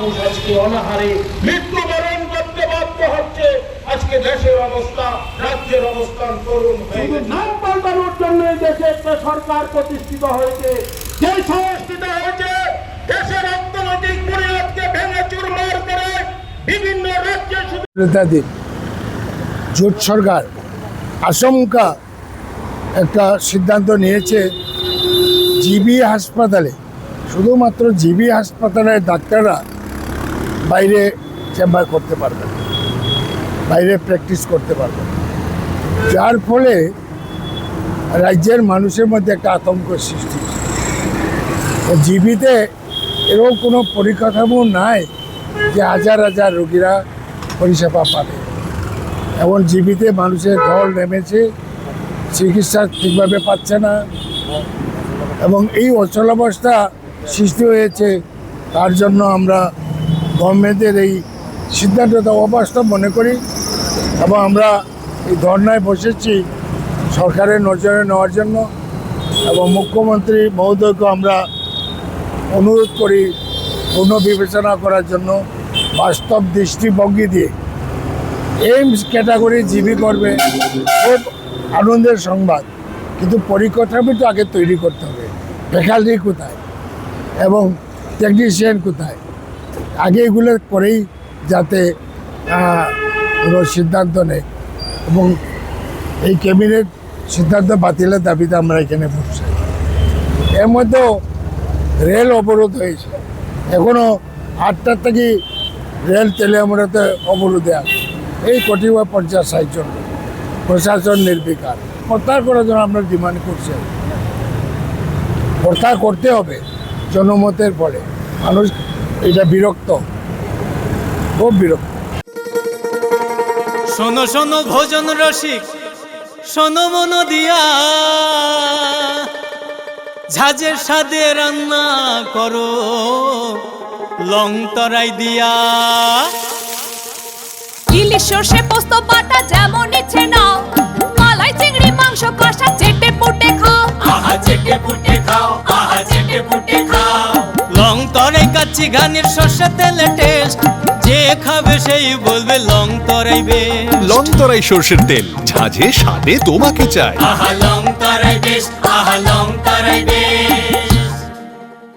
মানুষ আজকে অনাহারে মৃত্যুবরণ করতে বাধ্য হচ্ছে। আজকে দেশের অবস্থা, রাজ্যের অবস্থান করুন হয়ে গেছে। নাম পাল্টানোর জন্য দেশে একটা সরকার প্রতিষ্ঠিত হয়েছে, যে সংস্কৃত হয়েছে দেশের অর্থনৈতিক বুনিয়াদকে ভেঙে চুরমার করে বিভিন্ন রাজ্যে জোট সরকার আশঙ্কা একটা সিদ্ধান্ত নিয়েছে জিবি হাসপাতালে, শুধুমাত্র জিবি হাসপাতালের ডাক্তাররা বাইরে চেম্বার করতে পারবেন, বাইরে প্র্যাকটিস করতে পারবেন, যার ফলে রাজ্যের মানুষের মধ্যে একটা আতঙ্ক সৃষ্টি। জিবিতে এরকম কোনো পরিকাঠামো নাই যে হাজার হাজার রোগীরা পরিষেবা পাবে। এমন জিবিতে মানুষের ঢল নেমেছে, চিকিৎসা ঠিকভাবে পাচ্ছে না, এবং এই অচলাবস্থা সৃষ্টি হয়েছে। তার জন্য আমরা গভর্নমেন্টের এই সিদ্ধান্তটা অবাস্তব মনে করি, এবং আমরা এই ধর্নায় বসেছি সরকারের নজরে নেওয়ার জন্য, এবং মুখ্যমন্ত্রী মহোদয়কে আমরা অনুরোধ করি পুনর্বিবেচনা করার জন্য, বাস্তব দৃষ্টিভঙ্গি দিয়ে এইমস ক্যাটাগরি জিবি করবে। খুব আনন্দের সংবাদ, কিন্তু পরিকাঠামো তো আগে তৈরি করতে হবে। ফ্যাকাল্টি কোথায় এবং টেকনিশিয়ান কোথায়, আগে এগুলো করেই যাতে কোনো সিদ্ধান্ত নেয়। এবং এই ক্যাবিনেট সিদ্ধান্ত বাতিলের দাবিতে আমরা এখানে বসছি। এর মধ্যেও রেল অবরোধ হয়েছে, এখনও 8টার থেকে রেল তেলিয়ামুড়াতে অবরোধে আছে। এই কটিবা 50-60 জন, প্রশাসন নির্বিকার। প্রত্যাহার করার জন্য আমরা ডিমান্ড করছি, প্রত্যাহার করতে হবে। জনমতের ফলে মানুষ এটা বিরক্ত, খুব বিরক্ত। শোনো শোনো ভোজন রসিক, শোনো মন দিয়া, ঝাঁঝের স্বাদে রান্না করো লং তরাই দিয়া। ইলিশ সর্ষে পোস্ত বাটা যেমন ইচ্ছে নাও, মালাই চিংড়ি মাংস কষা চেটে পুটে খাও, আহা চেটে পুটে খাও, আহা চেটে পুটে খাও। লং তরাই কাচ্চি ঘানির সর্ষে তেলে টেস্ট, যে খাবে সেই বলবে লং তরাই বেশ। লং তরাই সর্ষের তেল, ঝাঁঝে স্বাদে তোমাকে চাই। আহা লং তরাই বেশ, আহা লং তরাই বেশ।